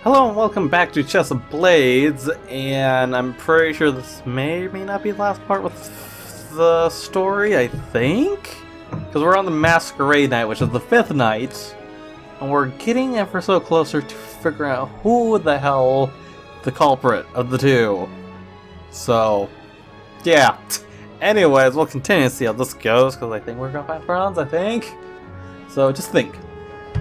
Hello and welcome back to Chess of Blades, and I'm pretty sure this may or may not be the last part with the story, I think? Because we're on the Masquerade Night, which is the 5th night, and we're getting ever so closer to figuring out who the hell the culprit of the two. So, yeah. Anyways, we'll continue to see how this goes, because I think we're going to find Franz, I think. So, just think.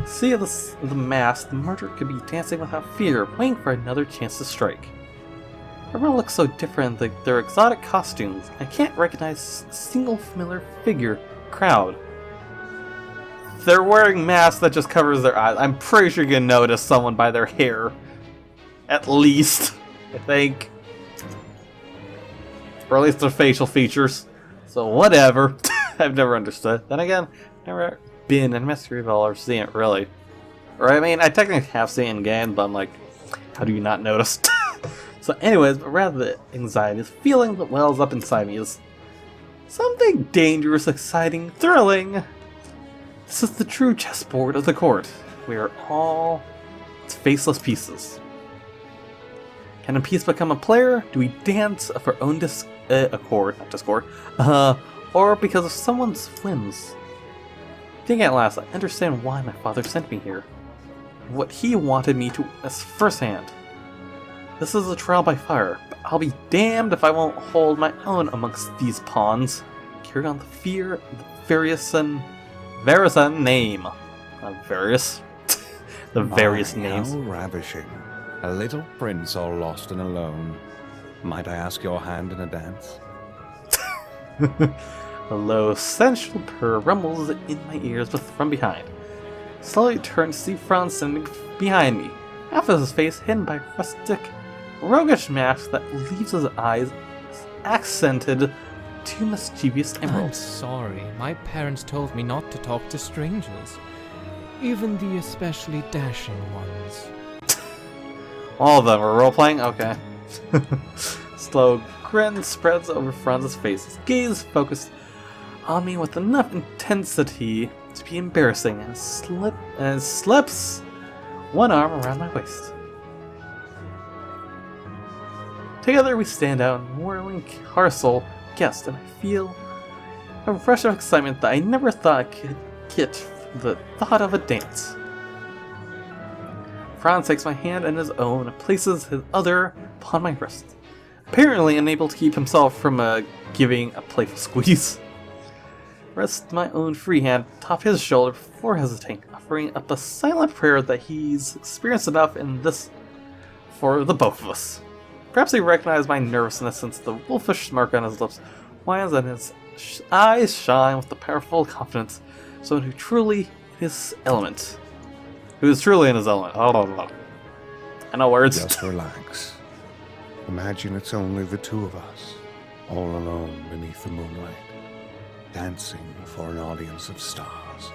See the mask, the murderer could be dancing without fear, waiting for another chance to strike. Everyone looks so different in their exotic costumes. I can't recognize a single familiar figure crowd. They're wearing masks that just covers their eyes. I'm pretty sure you can notice someone by their hair. At least, I think. Or at least their facial features. So whatever. I've never understood. Then again, never been in Masquerade or seen it really. Or I mean, I technically have seen it in game, but I'm like, how do you not notice? So anyways, but rather than anxiety, this feeling that wells up inside me is something dangerous, exciting, thrilling. This is the true chessboard of the court. We are all its faceless pieces. Can a piece become a player? Do we dance of our own accord, not discord, or because of someone's whims? Thinking at last, I understand why my father sent me here. What he wanted me to witness firsthand. This is a trial by fire, but I'll be damned if I won't hold my own amongst these pawns. Carry on the fear of the Varison name. Various. The various names. How ravishing. A little prince all lost and alone. Might I ask your hand in a dance? A low, sensual purr rumbles in my ears from behind. Slowly turn to see Franz standing behind me, half of his face hidden by a rustic, roguish mask that leaves his eyes accented two mischievous I'm emeralds. sorry, my parents told me not to talk to strangers, even the especially dashing ones. All of them are role-playing? Okay. Slow grin spreads over Franz's face, his gaze focused on me with enough intensity to be embarrassing, and slips one arm around my waist. Together we stand out in whirling carousel guest, and I feel a rush of excitement that I never thought I could get from the thought of a dance. Franz takes my hand in his own and places his other upon my wrist, apparently unable to keep himself from giving a playful squeeze. Rest my own free hand atop his shoulder before hesitating, offering up a silent prayer that he's experienced enough in this for the both of us. Perhaps he recognized my nervousness since the wolfish smirk on his lips winds and his eyes shine with the powerful confidence of someone who truly in his element. Who is truly in his element. I know words. Just relax. Imagine it's only the two of us, all alone beneath the moonlight, dancing for an audience of stars.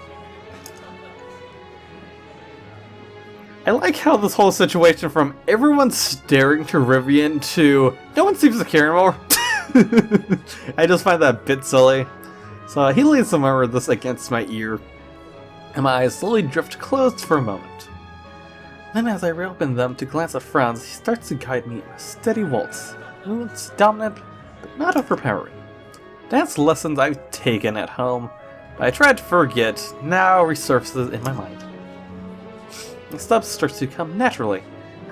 I like how this whole situation from everyone staring to Rivian to no one seems to care anymore. I just find that a bit silly. So he leans to murmur this against my ear, and my eyes slowly drift closed for a moment. Then as I reopen them to glance at Franz, he starts to guide me in a steady waltz. It's dominant, but not overpowering. Dance lessons I've taken at home, but I tried to forget, now resurfaces in my mind. The steps starts to come naturally,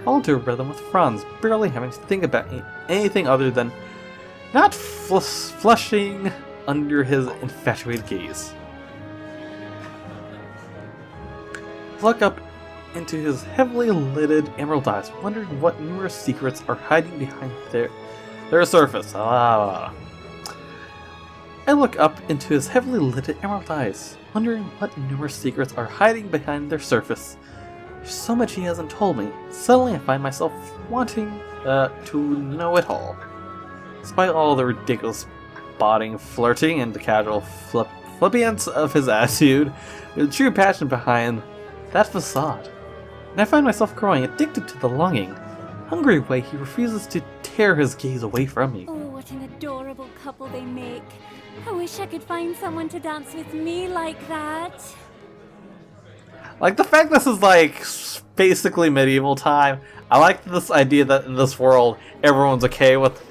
fall into a rhythm with Franz, barely having to think about anything other than not flushing under his infatuated gaze. Look up into his heavily lidded emerald eyes, wondering what numerous secrets are hiding behind their surface. I look up into his heavily lidded emerald eyes, wondering what numerous secrets are hiding behind their surface. There's so much he hasn't told me. Suddenly I find myself wanting to know it all. Despite all the ridiculous spotting, flirting, and the casual flippance of his attitude, there's a true passion behind that facade. And I find myself growing addicted to the longing, hungry way he refuses to tear his gaze away from me. Oh, what an adorable couple they make. I wish I could find someone to dance with me like that. Like, the fact this is, like, basically medieval time, I like this idea that in this world, everyone's okay with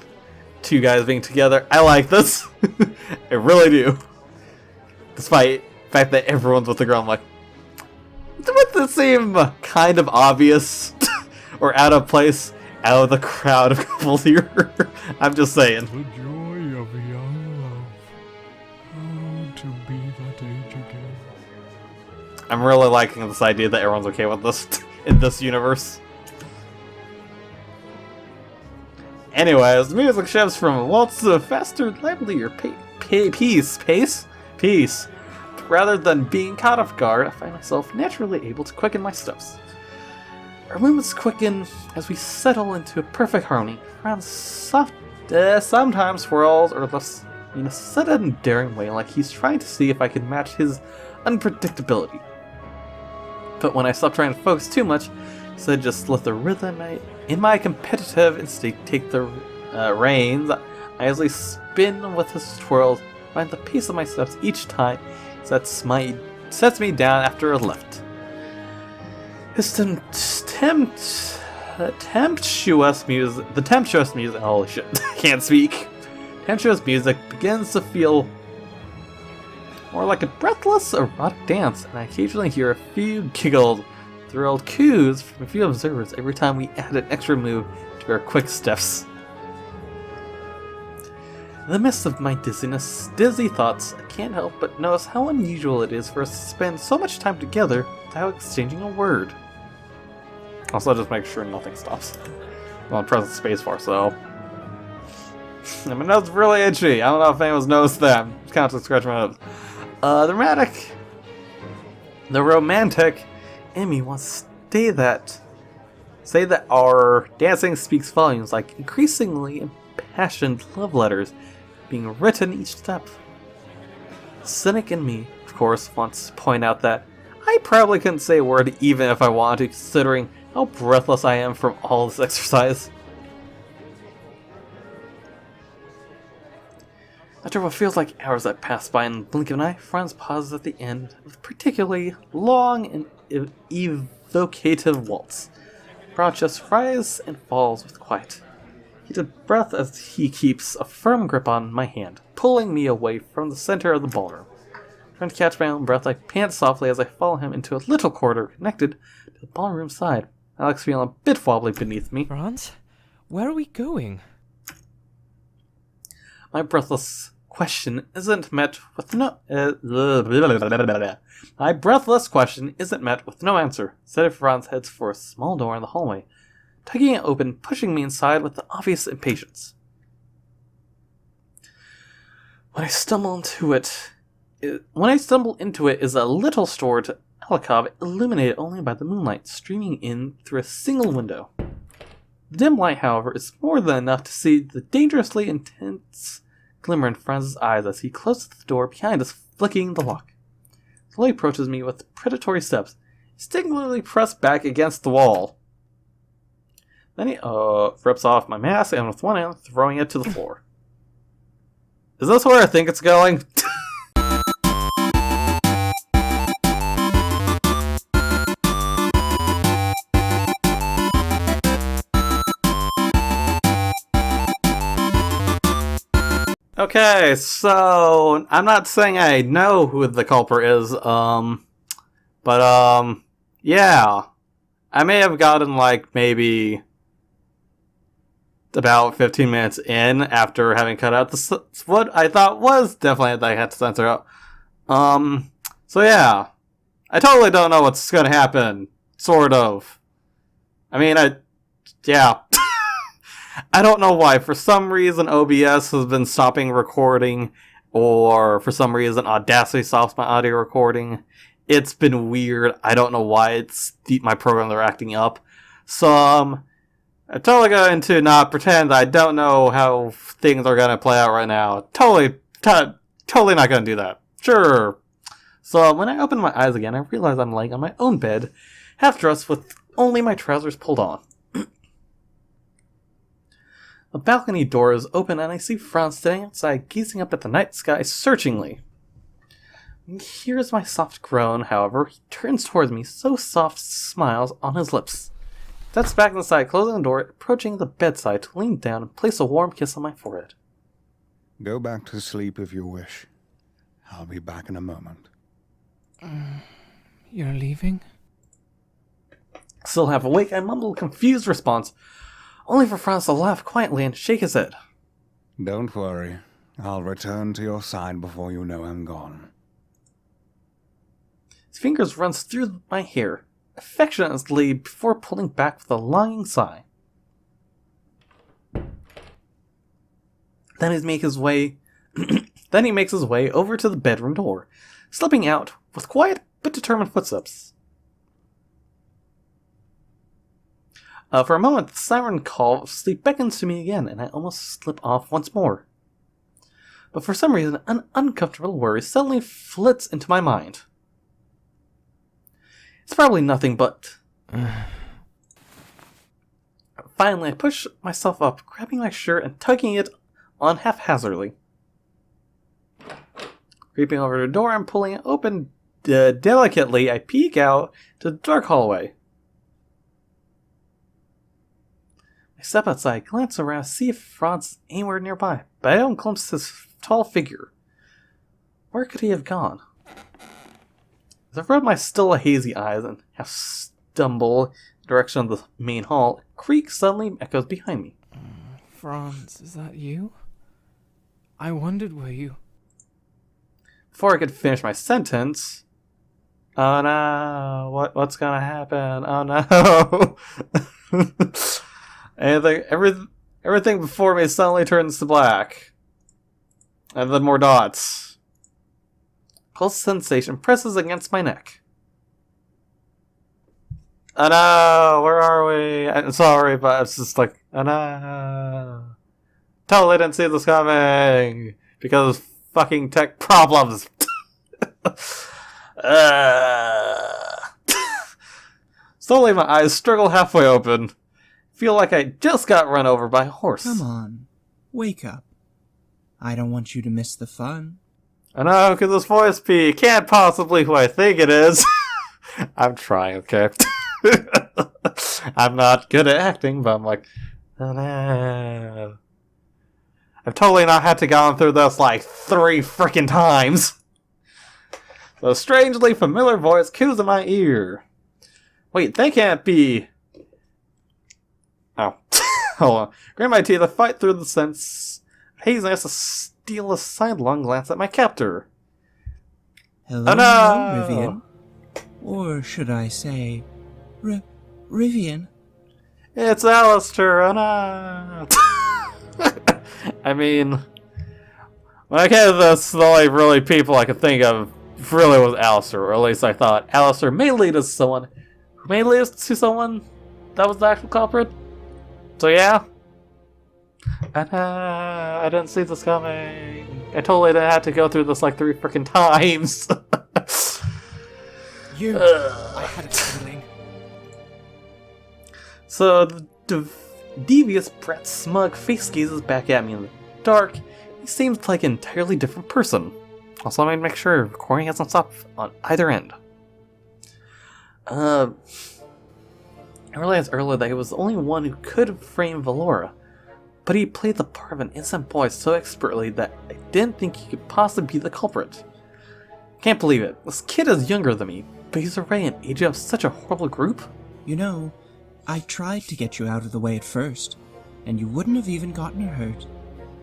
two guys being together. I like this. I really do. Despite the fact that everyone's with the girl, I'm like, doesn't this seem kind of obvious or out of place out of the crowd of couples here? I'm just saying. The joy of young love. Oh, to be that age again. I'm really liking this idea that everyone's okay with this in this universe. Anyways, the music shifts from a waltz to a faster, livelier pace. Rather than being caught off guard, I find myself naturally able to quicken my steps. Our movements quicken as we settle into a perfect harmony. Franz sometimes swirls or lifts in a sudden daring way, like he's trying to see if I can match his unpredictability. But when I stop trying to focus too much, instead just let the rhythm in my competitive instinct take the reins, I easily spin with his twirls, find the pace of my steps each time sets me down after a lift. His tempestuous music, holy shit, can't speak. Tempestuous music begins to feel more like a breathless erotic dance, and I occasionally hear a few giggled, thrilled coos from a few observers every time we add an extra move to our quick steps. In the midst of my dizzy thoughts, I can't help but notice how unusual it is for us to spend so much time together without exchanging a word. Also, just make sure nothing stops. I'm pressing spacebar, so. My nose is really itchy. I don't know if anyone's noticed that. I'm constantly scratching my nose. The romantic Emmy wants to say that our dancing speaks volumes, like increasingly impassioned love letters being written each step. The cynic in me, of course, wants to point out that I probably couldn't say a word even if I wanted to, considering how breathless I am from all this exercise. After what feels like hours that pass by in the blink of an eye, Franz pauses at the end of a particularly long and evocative waltz. Broad just rises and falls with quiet. Heated breath as he keeps a firm grip on my hand, pulling me away from the center of the ballroom. Trying to catch my own breath, I pant softly as I follow him into a little corridor connected to the ballroom side. Alex feeling a bit wobbly beneath me. Franz, where are we going? My breathless question isn't met with no answer. Instead, Franz heads for a small door in the hallway, tugging it open, pushing me inside with the obvious impatience. When I stumble into it is a little stored alcove illuminated only by the moonlight streaming in through a single window. The dim light, however, is more than enough to see the dangerously intense glimmer in Franz's eyes as he closes the door behind us, flicking the lock. Slowly approaches me with predatory steps, instinctively pressed back against the wall. Then he rips off my mask and with one hand throwing it to the floor. Is this where I think it's going? Okay, so I'm not saying I know who the culprit is, but yeah. I may have gotten like maybe about 15 minutes in after having cut out what I thought was definitely that I had to censor out. So yeah. I totally don't know what's gonna happen. Sort of. I mean, yeah. I don't know why. For some reason, OBS has been stopping recording, or for some reason, Audacity stops my audio recording. It's been weird. I don't know why my programs are acting up. So, I'm totally going to not pretend I don't know how things are going to play out right now. Totally not going to do that. Sure. So, when I open my eyes again, I realize I'm laying on my own bed, half dressed with only my trousers pulled on. The balcony door is open and I see Franz standing outside, gazing up at the night sky searchingly. He hears my soft groan, however, he turns towards me, so soft smiles on his lips. Steps back inside, closing the door, approaching the bedside to lean down and place a warm kiss on my forehead. Go back to sleep if you wish. I'll be back in a moment. You're leaving? Still half awake, I mumble a confused response, only for Franz to laugh quietly and shake his head. Don't worry. I'll return to your side before you know I'm gone. His fingers runs through my hair, affectionately, before pulling back with a longing sigh. Then he makes his way over to the bedroom door, slipping out with quiet but determined footsteps. For a moment, the siren call of sleep beckons to me again, and I almost slip off once more. But for some reason, an uncomfortable worry suddenly flits into my mind. It's probably nothing but... Finally, I push myself up, grabbing my shirt and tugging it on haphazardly. Creeping over to the door and pulling it open delicately, I peek out to the dark hallway. I step outside, glance around, see if Franz is anywhere nearby, but I don't glimpse his tall figure. Where could he have gone? As I rub my still hazy eyes and half stumble in the direction of the main hall, a creak suddenly echoes behind me. Franz, is that you? I wondered where you... Before I could finish my sentence... Oh no, what's gonna happen? Oh no! Everything before me suddenly turns to black. And then more dots. Cold sensation presses against my neck. Oh no, where are we? I'm sorry, but it's just like, oh no. Totally didn't see this coming. Because of fucking tech problems. Slowly my eyes struggle halfway open. Feel like I just got run over by a horse. Come on, wake up. I don't want you to miss the fun. I know, could this voice be? Can't possibly who I think it is. I'm trying, okay? I'm not good at acting, but I'm like, oh no. I've totally not had to go through this like 3 freaking times. A strangely familiar voice coos in my ear. Wait, they can't be... Oh. Hold on. Grit my teeth, I fight through the sense of haziness to steal a sidelong glance at my captor. Hello, Oh, no! Rivian. Or should I say, Rivian? It's Alistair, oh no! I mean, when I came to this, the only really people I could think of really was Alistair, or at least I thought Alistair may lead us to someone who may lead us to someone that was the actual culprit. So yeah. And I didn't see this coming. I totally didn't have to go through this like 3 freaking times. I had a feeling. So the devious brat's smug face gazes back at me in the dark. He seems like an entirely different person. Also, let me make sure recording hasn't stopped on either end. I realized earlier that he was the only one who could frame Valora, but he played the part of an innocent boy so expertly that I didn't think he could possibly be the culprit. Can't believe it. This kid is younger than me, but he's already an agent of such a horrible group? You know, I tried to get you out of the way at first, and you wouldn't have even gotten hurt.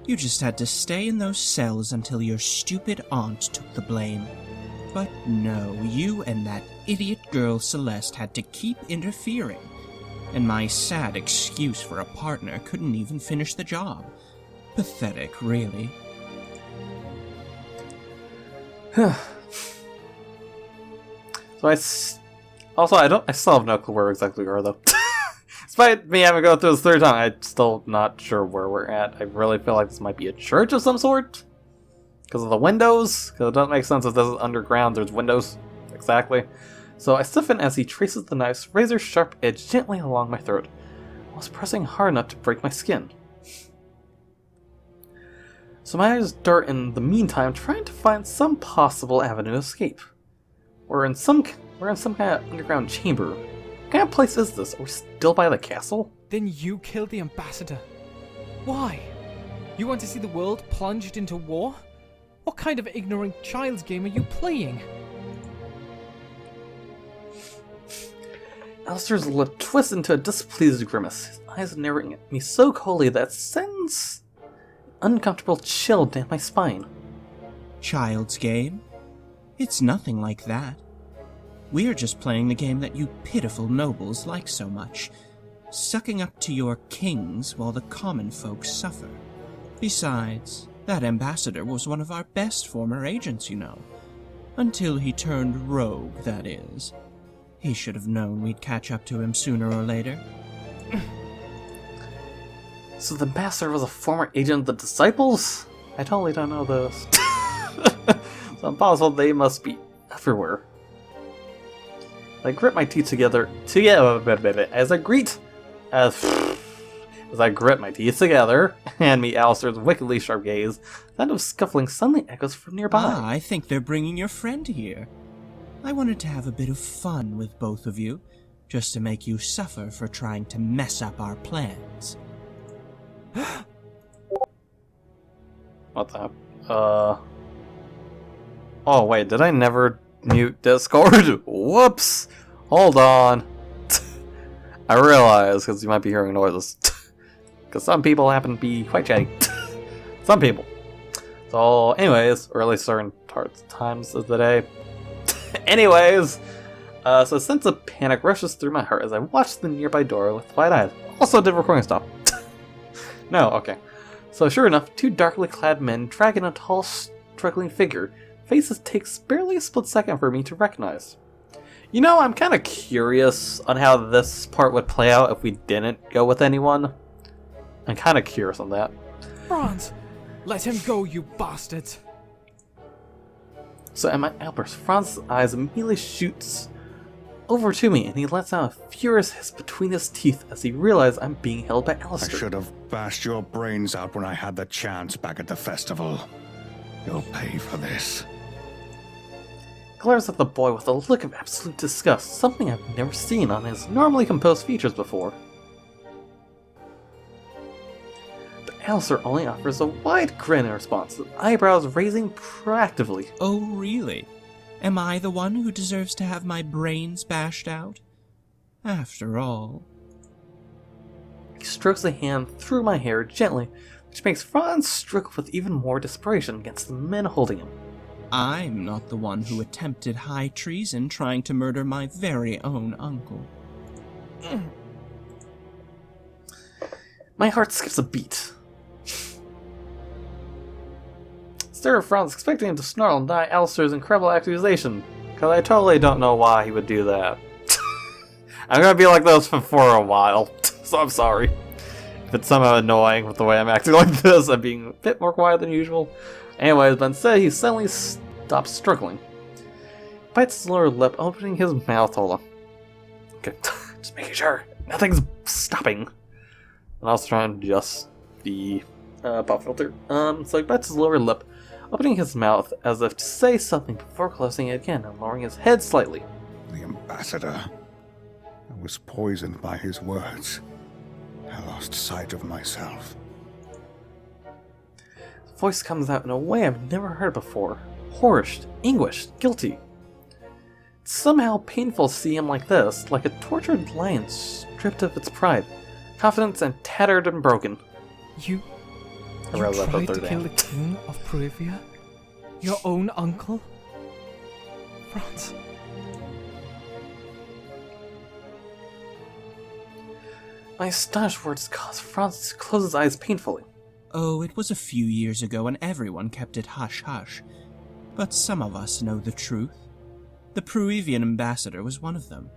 You just had to stay in those cells until your stupid aunt took the blame. But no, you and that idiot girl Celeste had to keep interfering. And my sad excuse for a partner couldn't even finish the job. Pathetic, really. So I still have no clue where exactly we are, though. Despite me having to go through this 3rd time, I'm still not sure where we're at. I really feel like this might be a church of some sort. Because of the windows? Because it doesn't make sense if this is underground, there's windows. Exactly. So I stiffen as he traces the knife's razor-sharp edge gently along my throat, whilst pressing hard enough to break my skin. So my eyes dart in the meantime, trying to find some possible avenue of escape. We're in some kind of underground chamber. What kind of place is this? Are we still by the castle? Then you killed the ambassador. Why? You want to see the world plunged into war? What kind of ignorant child's game are you playing? Alistair's lip twists into a displeased grimace, his eyes narrowing at me so coldly that it sends an uncomfortable chill down my spine. Child's game? It's nothing like that. We're just playing the game that you pitiful nobles like so much, sucking up to your kings while the common folk suffer. Besides, that ambassador was one of our best former agents, you know. Until he turned rogue, that is. He should have known we'd catch up to him sooner or later. So the ambassador was a former agent of the Disciples? I totally don't know this. So impossible they must be everywhere. I grit my teeth together as I grit my teeth together and meet Alistair's wickedly sharp gaze. The sound of scuffling suddenly echoes from nearby. Ah, I think they're bringing your friend here. I wanted to have a bit of fun with both of you, just to make you suffer for trying to mess up our plans. What the? Oh wait, did I never mute Discord? Whoops! Hold on. I realize, because you might be hearing noises. Because some people happen to be quite chatty. Some people. So, anyways, early certain times of the day. Anyways, so a sense of panic rushes through my heart as I watch the nearby door with wide eyes. Also, did recording stop? No, okay. So sure enough, two darkly clad men dragging a tall, struggling figure. Faces takes barely a split second for me to recognize. You know, I'm kind of curious on how this part would play out if we didn't go with anyone. I'm kind of curious on that. Franz, let him go, you bastards! So at my outburst, Franz's eyes immediately shoots over to me, and he lets out a furious hiss between his teeth as he realizes I'm being held by I Alistair. should have bashed your brains out when I had the chance back at the festival. You'll pay for this. Glares at the boy with a look of absolute disgust, something I've never seen on his normally composed features before. But Alistair only offers a wide grin in response, his eyebrows raising proactively. Oh, really? Am I the one who deserves to have my brains bashed out? After all... He strokes a hand through my hair gently, which makes Franz struggle with even more desperation against the men holding him. I'm not the one who attempted high treason trying to murder my very own uncle. My heart skips a beat. Stare at Franz, expecting him to snarl and deny Alistair's incredible accusation, because I totally don't know why he would do that. I'm gonna be like this for a while, so I'm sorry. If it's somehow annoying with the way I'm acting like this, I'm being a bit more quiet than usual. Anyways, but instead he suddenly stops struggling. Bites his lower lip, opening his mouth. Hold on. Okay, just making sure nothing's stopping. And I was trying to adjust the pop filter. So he bites his lower lip, opening his mouth as if to say something before closing it again and lowering his head slightly. The ambassador. I was poisoned by his words. I lost sight of myself. His voice comes out in a way I've never heard before. Horrid, anguished, guilty. It's somehow painful to see him like this, like a tortured lion stripped of its pride, confidence, and tattered and broken. You I read that tried the to third kill the hand. king of Rivia? Your own uncle? Franz. My astonished words caused Franz to close his eyes painfully. Oh, it was a few years ago and everyone kept it hush-hush. But some of us know the truth. The Peruvian ambassador was one of them.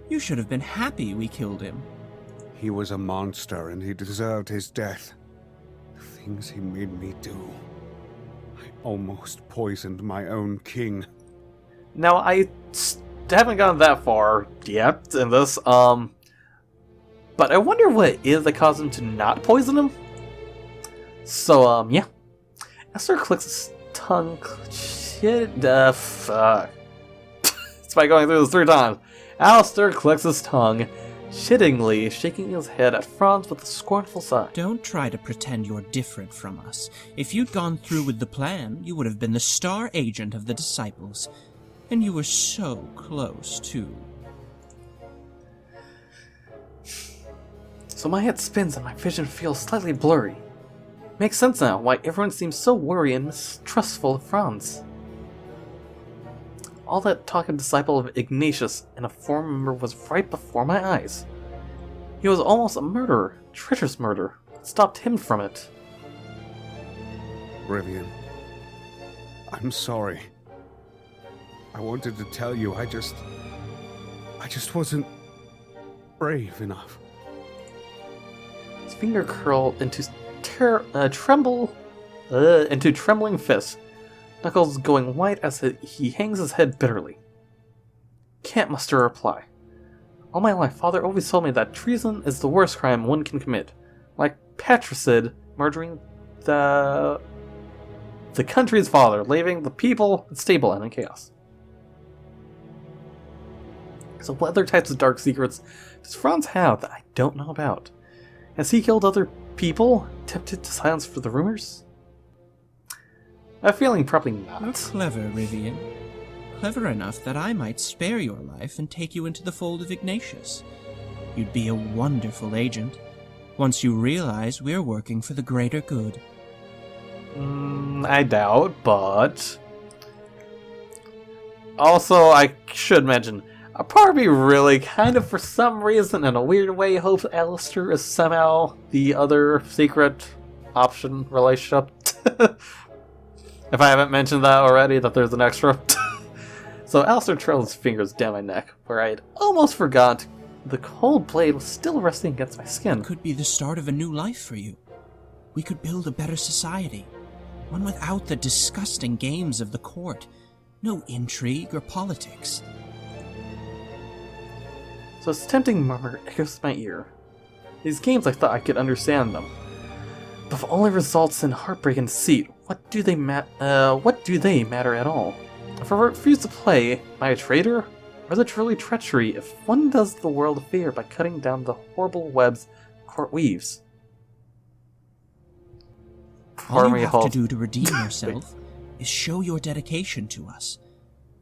You should have been happy we killed him. He was a monster and he deserved his death. The things he made me do. I almost poisoned my own king. Now, I haven't gone that far yet in this, but I wonder what it is that caused him to not poison him. So, yeah. Esther clicks his tongue. Shit, fuck. It's by going through this 3 times. Alistair clicks his tongue, shittingly shaking his head at Franz with a scornful sigh. Don't try to pretend you're different from us. If you'd gone through with the plan, you would have been the star agent of the Disciples. And you were so close, too. So my head spins and my vision feels slightly blurry. Makes sense now why everyone seems so worried and mistrustful of Franz. All that talk of disciple of Ignatius and a former member was right before my eyes. He was almost a murderer, treacherous murder. What stopped him from it? Rivian, I'm sorry. I wanted to tell you, I just wasn't brave enough. His finger curled into trembling fists, knuckles going white as he hangs his head bitterly. Can't muster a reply. All my life, Father always told me that treason is the worst crime one can commit, like patricide, murdering the country's father, leaving the people unstable and in chaos. So what other types of dark secrets does Franz have that I don't know about? Has he killed other people, tempted to silence for the rumors? I have a feeling probably You're not. clever, Rivian. Clever enough that I might spare your life and take you into the fold of Ignatius. You'd be a wonderful agent, once you realize we're working for the greater good. I doubt, but... Also, I should mention, a part of me really kind of, for some reason, in a weird way, hopes Alistair is somehow the other secret option relationship. If I haven't mentioned that already, that there's an extra. So Alistair trailed his fingers down my neck, where I had almost forgot the cold blade was still resting against my skin. It could be the start of a new life for you. We could build a better society. One without the disgusting games of the court. No intrigue or politics. So his tempting murmur echoes my ear. These games, I thought I could understand them. But if only results in heartbreak and deceit, what do they matter at all? If I refuse to play, am I a traitor? Or is it truly treachery if one does the world a favor by cutting down the horrible webs court weaves? All you have to do to redeem yourself is show your dedication to us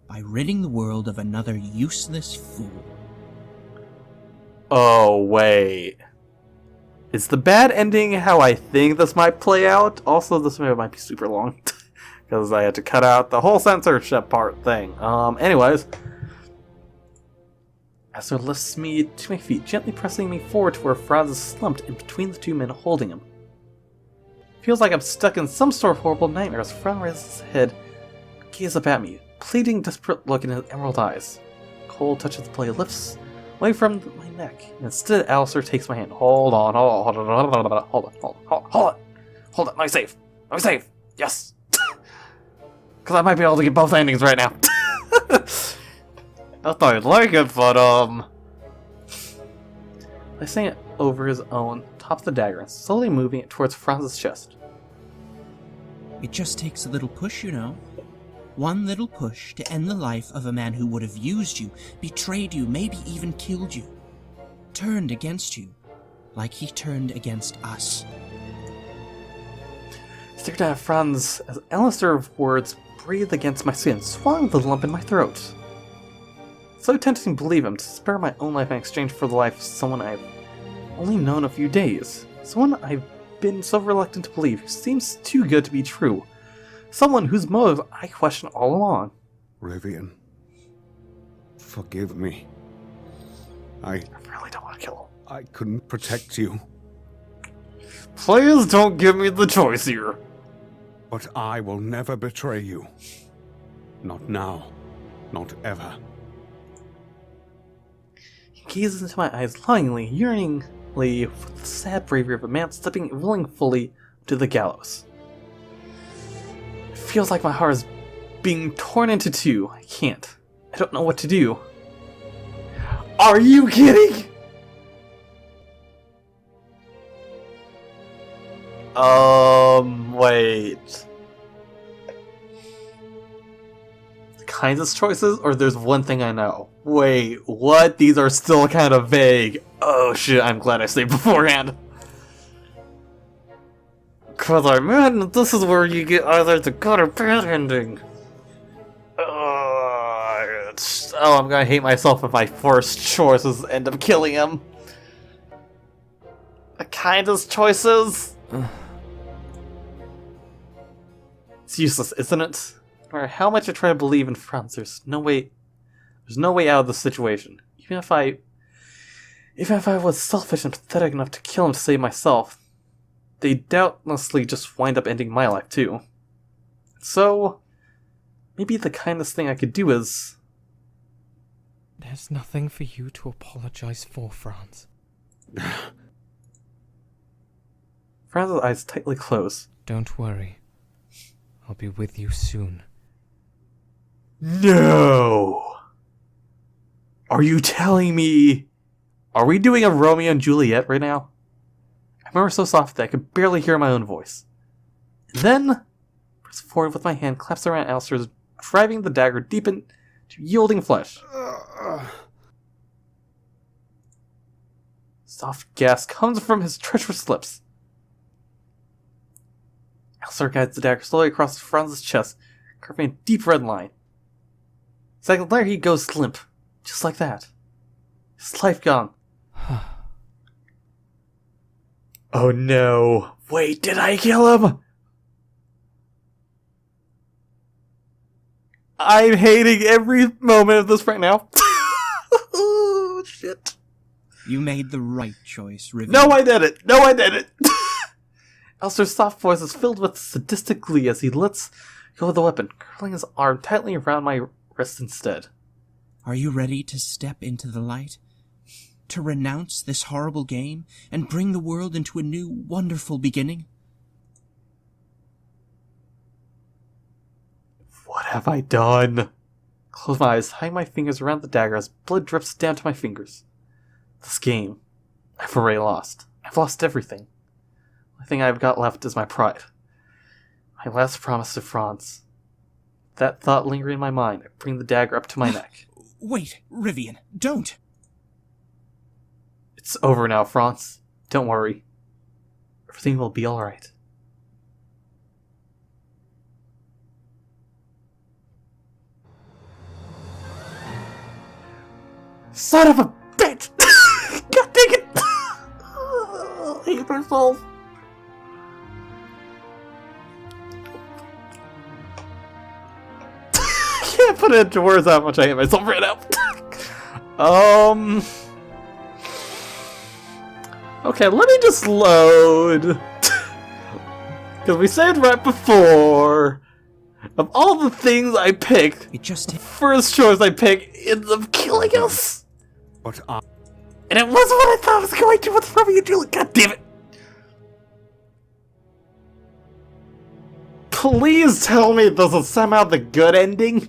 by ridding the world of another useless fool. Oh, wait. Is the bad ending how I think this might play out? Also, this movie might be super long. Because I had to cut out the whole censorship part thing. Anyways. Esther lifts me to my feet, gently pressing me forward to where Franz is slumped in between the 2 men holding him. Feels like I'm stuck in some sort of horrible nightmare as Franz raises his head, gazes up at me, pleading, desperate look in his emerald eyes. Cold touch of the blade lifts away from my neck, and instead Alistair takes my hand. Hold on. Let me save. Yes. Because I might be able to get both endings right now. I thought I'd like it, but Placing it over his own, top of the dagger, and slowly moving it towards Franz's chest. It just takes a little push, you know. One little push to end the life of a man who would have used you, betrayed you, maybe even killed you. Turned against you, like he turned against us. Stared at Franz as Alistair's words breathed against my skin, swallowing the lump in my throat. So tempting to believe him, to spare my own life in exchange for the life of someone I've only known a few days. Someone I've been so reluctant to believe, who seems too good to be true. Someone whose motives I questioned all along. Rivian, forgive me. I really don't want to kill him. I couldn't protect you, Please don't give me the choice here. but I will never betray you. Not now. Not ever. He gazes into my eyes longingly, yearningly, with the sad bravery of a man stepping willingly to the gallows. It feels like my heart is being torn into 2. I can't. I don't know what to do. Are you kidding? Wait. kindest choices, or there's one thing I know. Wait, what? These are still kind of vague. Oh shit, I'm glad I saved beforehand. Cause I imagine this is where you get either the good or bad ending. Oh, I'm gonna hate myself if my first choices end up killing him. The kindest choices? It's useless, isn't it? No matter how much I try to believe in Franz, there's no way out of this situation. Even if I was selfish and pathetic enough to kill him to save myself, they'd doubtlessly just wind up ending my life too. So, maybe the kindest thing I could do is... There's nothing for you to apologize for, Franz. Franz's eyes tightly closed. Don't worry. I'll be with you soon. No! Are you telling me... Are we doing a Romeo and Juliet right now? I remember so soft that I could barely hear my own voice. And then, press forward with my hand, clasps around Alistair's, driving the dagger deep into yielding flesh. Soft gas comes from his treacherous lips. Alistair guides the dagger slowly across Franz's chest, carving a deep red line. Second later, he goes limp, just like that. His life gone. Oh no! Wait, did I kill him? I'm hating every moment of this right now. Oh, shit. You made the right choice, Rivian. No, I didn't. No, I didn't. Alistair's soft voice is filled with sadistic glee as he lets go of the weapon, curling his arm tightly around my wrist instead. Are you ready to step into the light? To renounce this horrible game and bring the world into a new, wonderful beginning? What have I done? Close my eyes, hide my fingers around the dagger as blood drips down to my fingers. This game, I've already lost. I've lost everything. The only thing I've got left is my pride. My last promise to Franz. That thought lingering in my mind, I bring the dagger up to my neck. Wait, Rivian, don't! It's over now, Franz. Don't worry. Everything will be alright. Son of a bitch! God dang it! I hate myself. I can't put it into words how much I hate myself right now. Okay, let me just load. Because we said right before, of all the things I picked, the first choice I picked ends up killing us. But And it wasn't what I thought it was going to with Romeo and Juliet. God damn it. Please tell me this is somehow the good ending.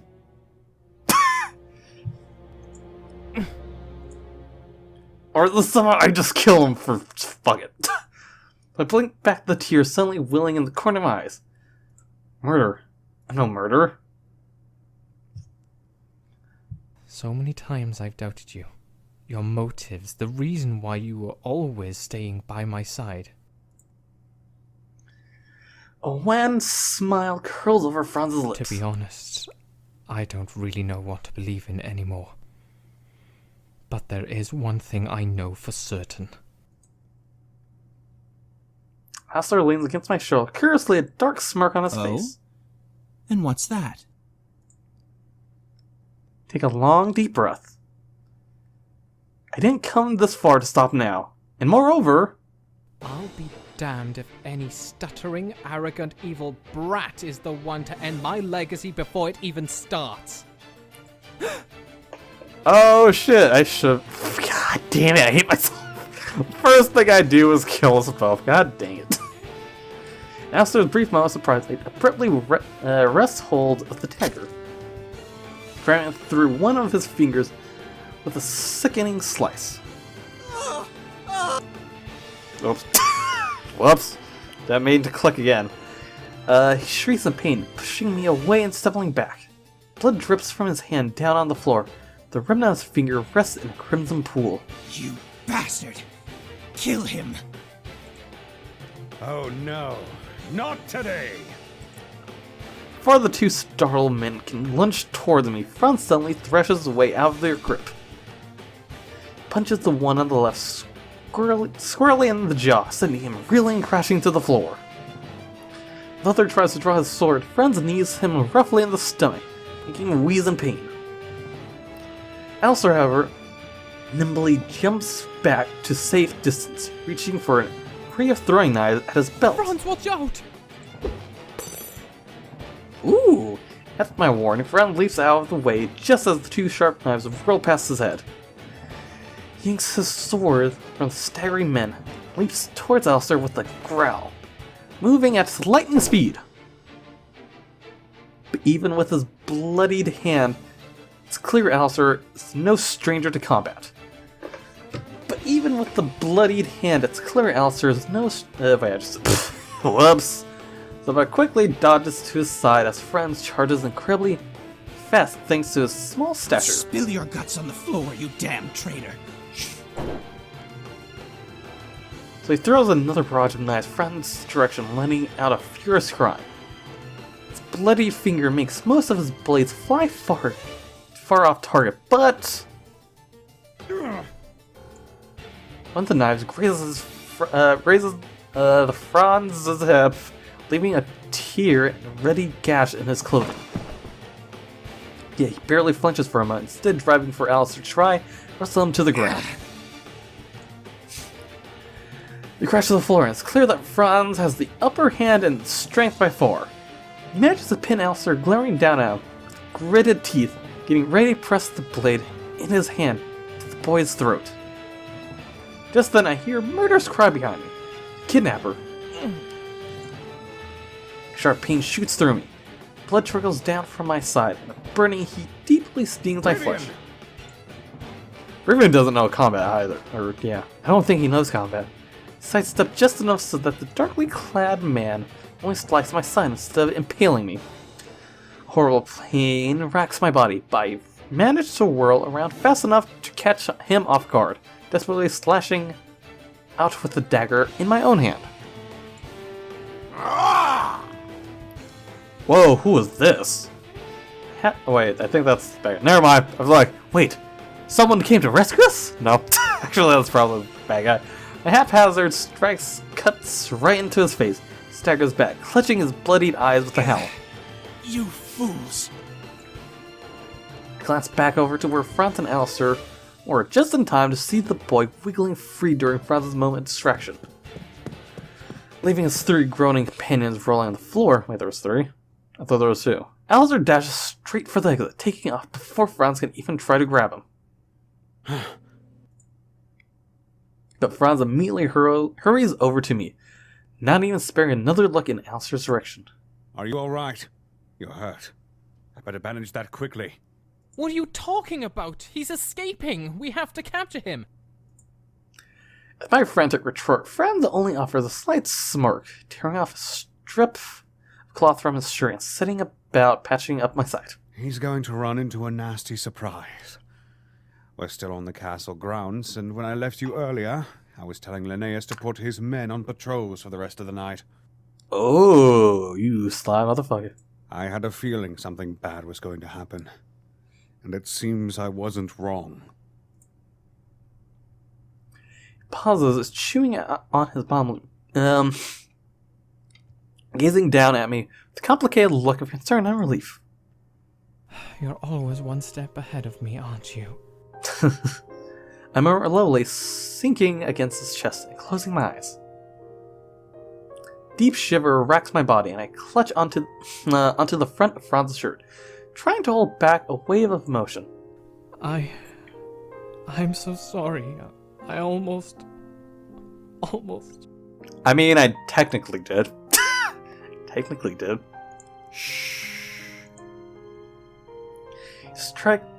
Or this somehow I just kill him for fuck it. I blink back the tears suddenly welling in the corner of my eyes. Murder. I'm no murderer. So many times I've doubted you. Your motives, the reason why you were always staying by my side. A wan smile curls over Franz's lips. To be honest, I don't really know what to believe in anymore. But there is one thing I know for certain. Alistair leans against my shoulder, curiously a dark smirk on his face. And what's that? Take a long, deep breath. I didn't come this far to stop now. And moreover... I'll be damned if any stuttering, arrogant, evil brat is the one to end my legacy before it even starts. Oh shit, I should... God damn it, I hate myself. First thing I do is kill us both. God dang it. After a brief moment of surprise, I abruptly wrest hold of the dagger, grabbing it through one of his fingers with a sickening slice. Oops. Whoops. That made it click again. He shrieks in pain, pushing me away and stumbling back. Blood drips from his hand down on the floor. The remnant of his finger rests in a crimson pool. You bastard! Kill him! Oh no, not today! Before the two startled men can lunge towards me, Franz suddenly thrashes his way out of their grip. Punches the one on the left squarely in the jaw, sending him reeling, crashing to the floor. The other tries to draw his sword. Franz knees him roughly in the stomach, making him wheeze in pain. Alistair, however, nimbly jumps back to safe distance, reaching for an array of throwing knives at his belt. Franz, watch out! Ooh! At my warning, Franz leaps out of the way just as the two sharp knives whirl past his head. He yanks his sword from the staggering men, leaps towards Alistair with a growl, moving at lightning speed. But even with his bloodied hand, it's clear Alistair is no stranger to combat. Whoops. So I quickly dodges to his side as Franz charges incredibly fast thanks to his small stature. Spill your guts on the floor, you damn traitor! So he throws another barrage of knives Franz's direction, letting out a furious cry. His bloody finger makes most of his blades fly far off target, but one of the knives grazes the Franz's hip, leaving a tear and a ready gash in his clothing. Yeah, he barely flinches for a moment, instead driving for Alistair to try wrestle him to the ground. He crashes to the floor, and it's clear that Franz has the upper hand and strength by far. He manages to pin Alistair, glaring down at him with gritted teeth, getting ready to press the blade in his hand to the boy's throat. Just then I hear a murderous cry behind me. Kidnapper. Sharp pain shoots through me. Blood trickles down from my side, and a burning heat deeply stings my flesh. Rivian doesn't know combat either. I don't think he knows combat. He sidestepped just enough so that the darkly clad man only sliced my side instead of impaling me. Horrible pain racks my body, but I managed to whirl around fast enough to catch him off guard, desperately slashing out with the dagger in my own hand. Whoa, who was this? Wait, I think that's the bad guy. Never mind. I was like, wait, someone came to rescue us? No, actually that's probably the bad guy. A haphazard strikes cuts right into his face, staggers back, clutching his bloodied eyes with a howl. You fools! I glance back over to where Franz and Alistair were just in time to see the boy wiggling free during Franz's moment of distraction. Leaving his three groaning companions rolling on the floor. Wait, there was three? I thought there was two. Alistair dashes straight for the exit, taking off before Franz can even try to grab him. But Franz immediately hurries over to me, not even sparing another look in Alistair's direction. Are you alright? You're hurt. I better bandage that quickly. What are you talking about? He's escaping! We have to capture him! At my frantic retort, Franz only offers a slight smirk, tearing off a strip of cloth from his shirt and setting about patching up my side. He's going to run into a nasty surprise. We're still on the castle grounds, and when I left you earlier, I was telling Linnaeus to put his men on patrols for the rest of the night. Oh, you sly motherfucker. I had a feeling something bad was going to happen, and it seems I wasn't wrong. He pauses, chewing on his bomb loop, gazing down at me with a complicated look of concern and relief. You're always one step ahead of me, aren't you? I murmur lowly, sinking against his chest and closing my eyes. Deep shiver racks my body, and I clutch onto the front of Franz's shirt, trying to hold back a wave of emotion. I'm so sorry. I almost... I mean, I technically did. Shh.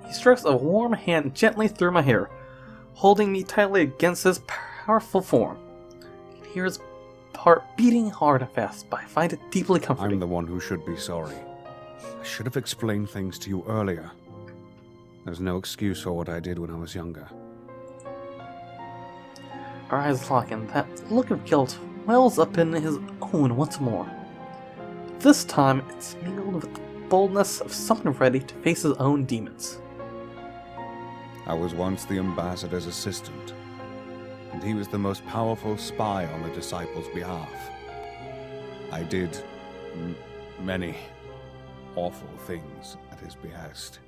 He strokes a warm hand gently through my hair, holding me tightly against his powerful form. I can hear his heart beating hard and fast, but I find it deeply comforting. I'm the one who should be sorry. I should have explained things to you earlier. There's no excuse for what I did when I was younger. Our eyes lock, and that look of guilt wells up in his own once more. This time, it's mingled with the boldness of someone ready to face his own demons. I was once the ambassador's assistant, and he was the most powerful spy on the disciples' behalf. I did many awful things at his behest,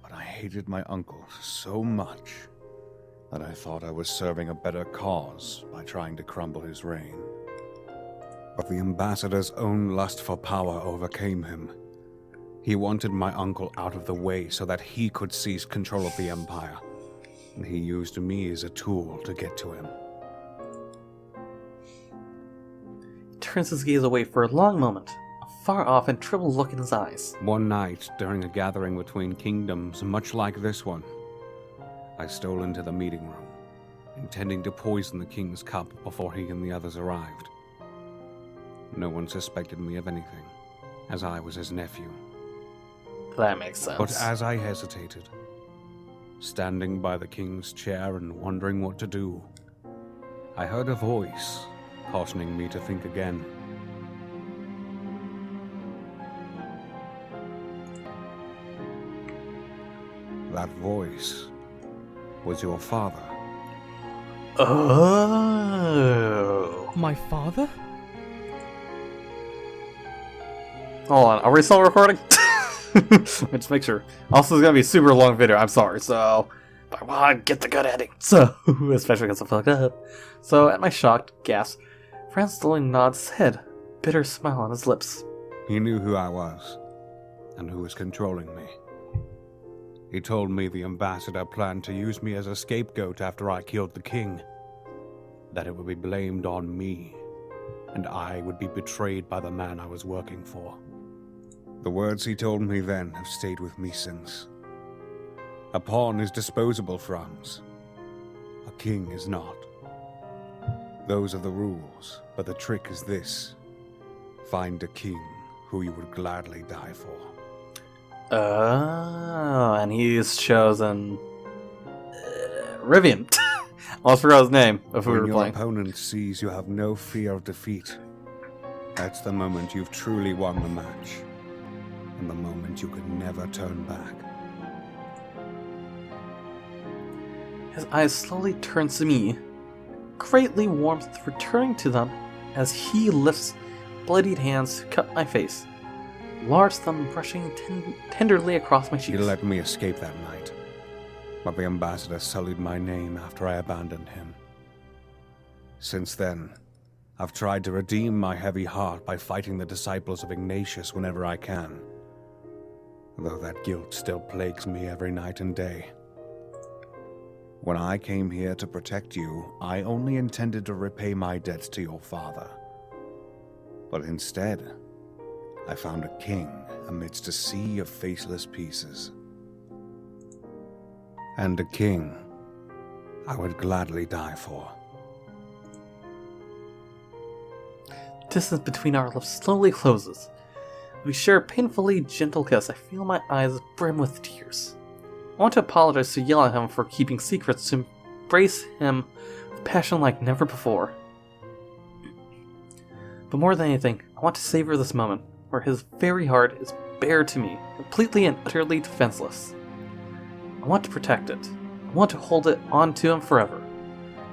but I hated my uncle so much that I thought I was serving a better cause by trying to crumble his reign. But the ambassador's own lust for power overcame him. He wanted my uncle out of the way so that he could seize control of the empire, and he used me as a tool to get to him. He turns his gaze away for a long moment, a far off and troubled look in his eyes. One night, during a gathering between kingdoms much like this one, I stole into the meeting room, intending to poison the king's cup before he and the others arrived. No one suspected me of anything, as I was his nephew. That makes sense. But as I hesitated, standing by the king's chair and wondering what to do, I heard a voice cautioning me to think again. That voice was your father. Oh. My father? Hold on, are we still recording? Let's make sure. Also, it's gonna be a super long video, I'm sorry, so... But I wanna get the good ending, so... Especially because I fucked up. So, at my shocked gasp, Franz slowly nods his head, bitter smile on his lips. He knew who I was, and who was controlling me. He told me the ambassador planned to use me as a scapegoat after I killed the king. That it would be blamed on me, and I would be betrayed by the man I was working for. The words he told me then have stayed with me since. A pawn is disposable, Franz. A king is not. Those are the rules, but the trick is this. Find a king who you would gladly die for. Oh, and he's chosen... Rivian. Almost forgot his name if we When were your playing. opponent sees you have no fear of defeat, that's the moment you've truly won the match. And the moment you can never turn back. His eyes slowly turn to me, greatly warmth returning to them as he lifts bloodied hands to cut my face, large thumb brushing tenderly across my He cheeks. let me escape that night, but the ambassador sullied my name after I abandoned him. Since then, I've tried to redeem my heavy heart by fighting the disciples of Ignatius whenever I can, though that guilt still plagues me every night and day. When I came here to protect you, I only intended to repay my debts to your father. But instead, I found a king amidst a sea of faceless pieces. And a king I would gladly die for. Distance between our lips slowly closes. We share a painfully gentle kiss. I feel my eyes brim with tears. I want to apologize to yell at him for keeping secrets, to embrace him with passion like never before. But more than anything, I want to savor this moment, where his very heart is bare to me, completely and utterly defenseless. I want to protect it. I want to hold it on to him forever.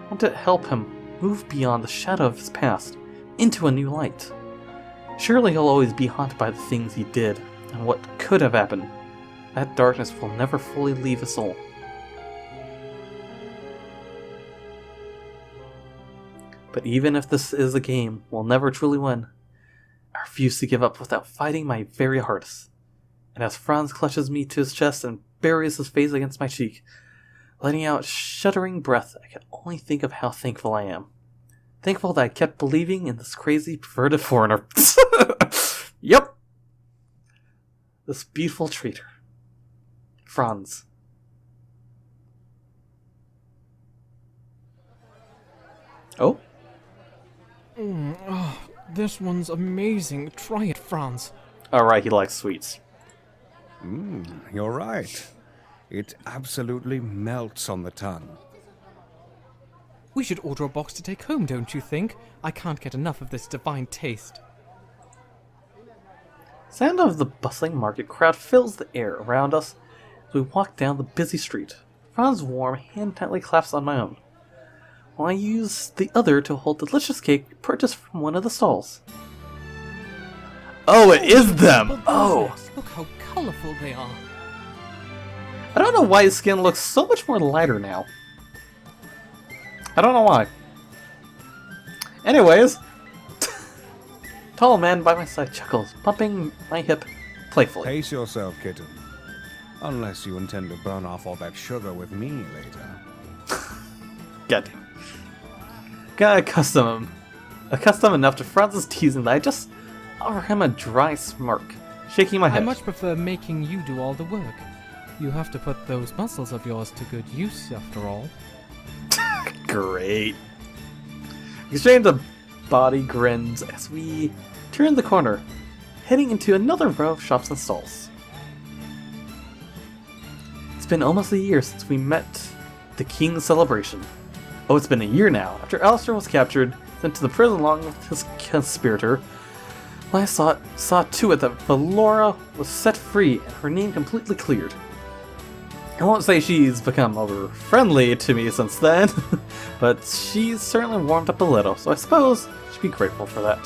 I want to help him move beyond the shadow of his past, into a new light. Surely he'll always be haunted by the things he did, and what could have happened. That darkness will never fully leave his soul. But even if this is a game we'll never truly win, I refuse to give up without fighting my very hardest. And as Franz clutches me to his chest and buries his face against my cheek, letting out shuddering breath, I can only think of how thankful I am. Thankful that I kept believing in this crazy, perverted foreigner. Yep! This beautiful traitor. Franz. Oh? Oh, this one's amazing. Try it, Franz. Alright, he likes sweets. You're right. It absolutely melts on the tongue. We should order a box to take home, don't you think? I can't get enough of this divine taste. Sound of the bustling market crowd fills the air around us as we walk down the busy street. Franz's warm hand tightly clasps on my own, while I use the other to hold the delicious cake purchased from one of the stalls. Oh, it is them! Oh! Look how colorful they are. I don't know why his skin looks so much more lighter now. I don't know why. Anyways, tall man by my side chuckles, pumping my hip playfully. Pace yourself, kitten. Unless you intend to burn off all that sugar with me later. Goddamn. Got accustomed enough to Franz's teasing that I just offer him a dry smirk, shaking my I head. much prefer making you do all the work. You have to put those muscles of yours to good use, after all. Great. We exchange a body grins as we turn the corner, heading into another row of shops and stalls. It's been almost a year since we met the King's celebration. Oh, it's been a year now, after Alistair was captured, sent to the prison along with his conspirator. I saw to it that Valora was set free and her name completely cleared. I won't say she's become over friendly to me since then, but she's certainly warmed up a little, so I suppose I should be grateful for that.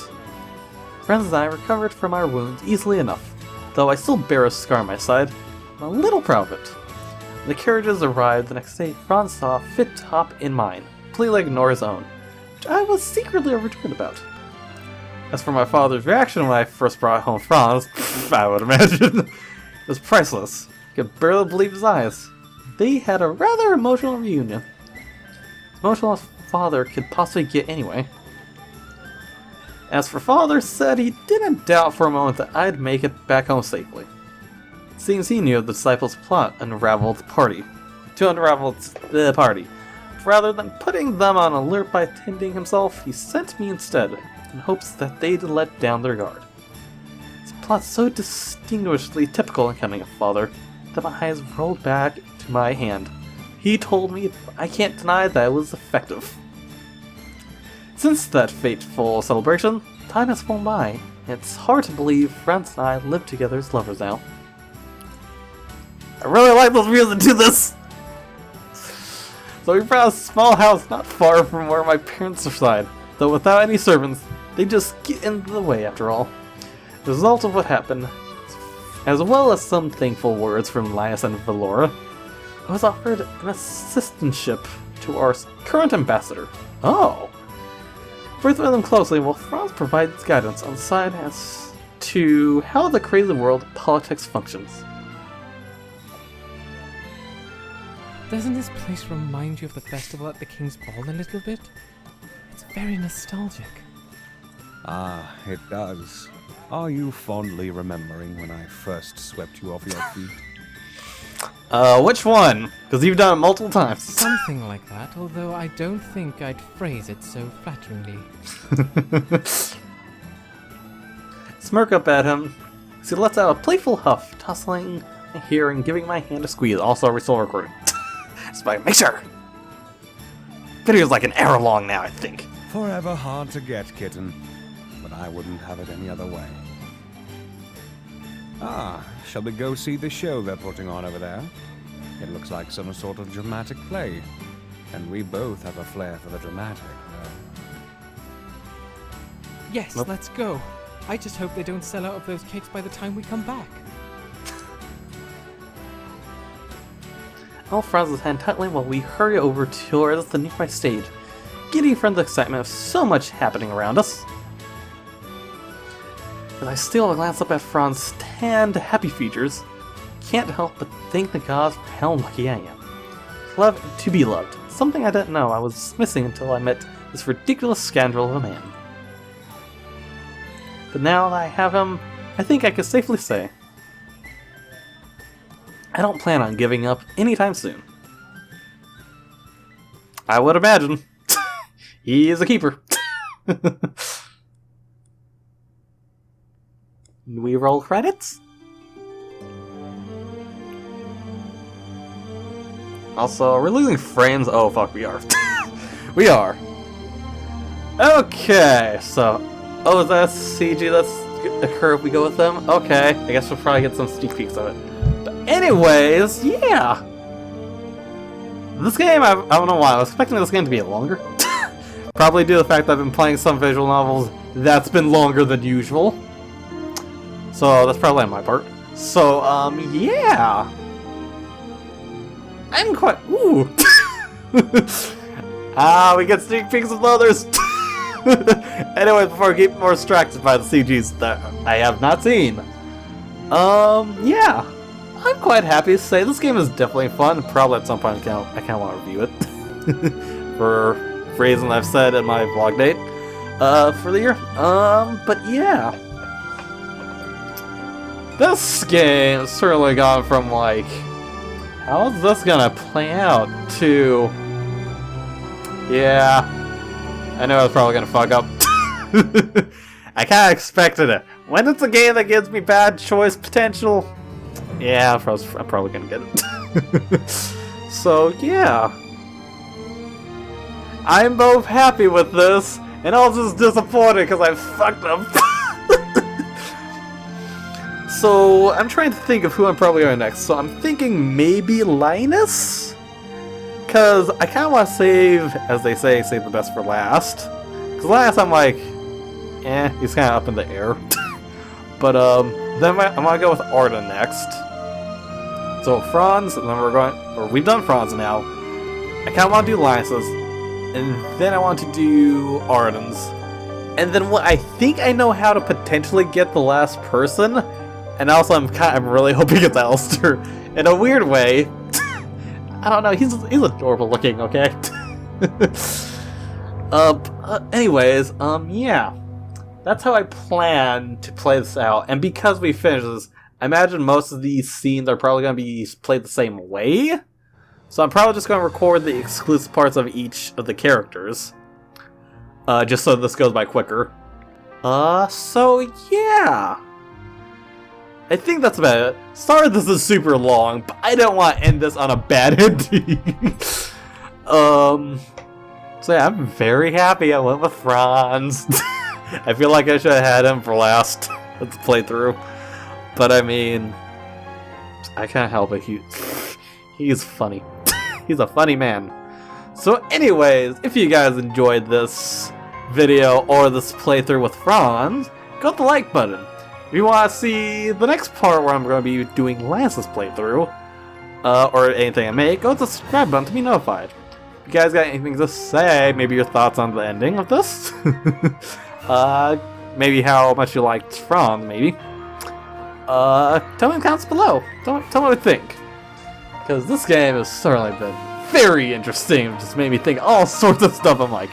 Franz and I recovered from our wounds easily enough, though I still bear a scar on my side. I'm a little proud of it. When the carriages arrived the next day, Franz saw fit to hop in mine, completely ignore his own, which I was secretly overjoyed about. As for my father's reaction when I first brought home Franz, I would imagine, it was priceless. He could barely believe his eyes. They had a rather emotional reunion. As emotional as father could possibly get anyway. As for father, said he didn't doubt for a moment that I'd make it back home safely. It seems he knew the disciples' plot to unravel the party. Rather than putting them on alert by attending himself, he sent me instead, in hopes that they'd let down their guard. His plot so distinguishedly typical in coming a father, that my eyes rolled back to my hand. He told me I can't deny that it was effective. Since that fateful celebration, time has flown by, and it's hard to believe Franz and I live together as lovers now. I really like those music to this! So we found a small house not far from where my parents reside, though without any servants, they just get in the way after all. The result of what happened, as well as some thankful words from Linus and Valora, I was offered an assistantship to our current ambassador. Oh! Worth with them closely while Franz provides guidance on the side as to how the crazy world of politics functions. Doesn't this place remind you of the festival at the King's Ball a little bit? It's very nostalgic. Ah, it does. Are you fondly remembering when I first swept you off your feet? Which one? Because you've done it multiple times. Something like that, although I don't think I'd phrase it so flatteringly. Smirk up at him, as he lets out a playful huff, tossing my hair and giving my hand a squeeze. Also, we're still recording. Just make sure! Video's like an hour long now, I think. Forever hard to get, kitten. But I wouldn't have it any other way. Ah, shall we go see the show they're putting on over there? It looks like some sort of dramatic play. And we both have a flair for the dramatic, no? Yes, Nope. let's go. I just hope they don't sell out of those cakes by the time we come back. I'll Franz his hand tightly while we hurry over towards the nearby stage, giddy from the excitement of so much happening around us. As I steal a glance up at Franz's tanned, happy features, can't help but thank the gods for how lucky I am. Love to be loved, something I didn't know I was missing until I met this ridiculous scoundrel of a man. But now that I have him, I think I can safely say I don't plan on giving up anytime soon. I would imagine. He is a keeper. we roll credits? Also, are we losing frames? Oh fuck, we are. We are. Okay, so... Oh, is that CG that's occur if we go with them? Okay, I guess we'll probably get some sneak peeks of it. But anyways, yeah! This game, I don't know why, I was expecting this game to be longer. Probably due to the fact that I've been playing some visual novels that's been longer than usual. So that's probably on my part. So, yeah! I'm quite... Ooh! We get sneak peeks of others! Anyway, before I get more distracted by the CGs that I have not seen. Yeah. I'm quite happy to say this game is definitely fun. Probably at some point I kinda want to review it. For reasons I've said in my vlog date. For the year. But yeah. This game has certainly gone from like... How is this gonna play out? To... Yeah... I know I was probably gonna fuck up. I kinda expected it. When it's a game that gives me bad choice potential, yeah, I'm probably gonna get it. So, yeah. I'm both happy with this, and also disappointed because I fucked up. So, I'm trying to think of who I'm probably going next. So, I'm thinking maybe Linus? Because I kind of want to save, as they say, save the best for last. Because last I'm like, he's kind of up in the air. But then I'm going to go with Arda next. So Franz, and then we've done Franz now. I kind of want to do Linus's, and then I want to do Arden's. And then what I think I know how to potentially get the last person, and also I'm really hoping it's Alistair in a weird way. I don't know, he's adorable looking, okay? Anyways, yeah. That's how I plan to play this out. And because we finished this, I imagine most of these scenes are probably going to be played the same way. So I'm probably just going to record the exclusive parts of each of the characters. Just so this goes by quicker. So yeah. I think that's about it. Sorry this is super long, but I don't want to end this on a bad ending. So yeah, I'm very happy I went with Franz. I feel like I should have had him for last playthrough. But I mean, I can't help it. He's funny. He's a funny man. So anyways, if you guys enjoyed this video or this playthrough with Franz, go hit the like button. If you want to see the next part where I'm going to be doing Lance's playthrough, or anything I make, go hit the subscribe button to be notified. If you guys got anything to say, maybe your thoughts on the ending of this, maybe how much you liked Franz, maybe, tell me in the comments below. Tell me what you think. Because this game has certainly been very interesting. It just made me think all sorts of stuff. I'm like,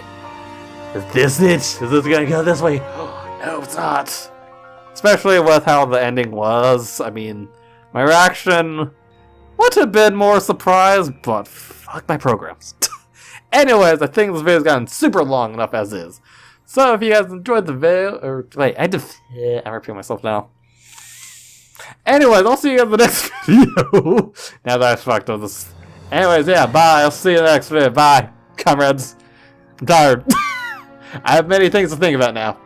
is this it? Is this going to go this way? No, it's not. Especially with how the ending was. I mean, my reaction would have been more surprised, but fuck my programs. Anyways, I think this video's gotten super long enough as is. So if you guys enjoyed the video, or wait, I'm repeating myself now. Anyways, I'll see you guys in the next video. Now that I fucked up this. Anyways, yeah, bye. I'll see you in the next video. Bye, comrades. I'm tired. I have many things to think about now.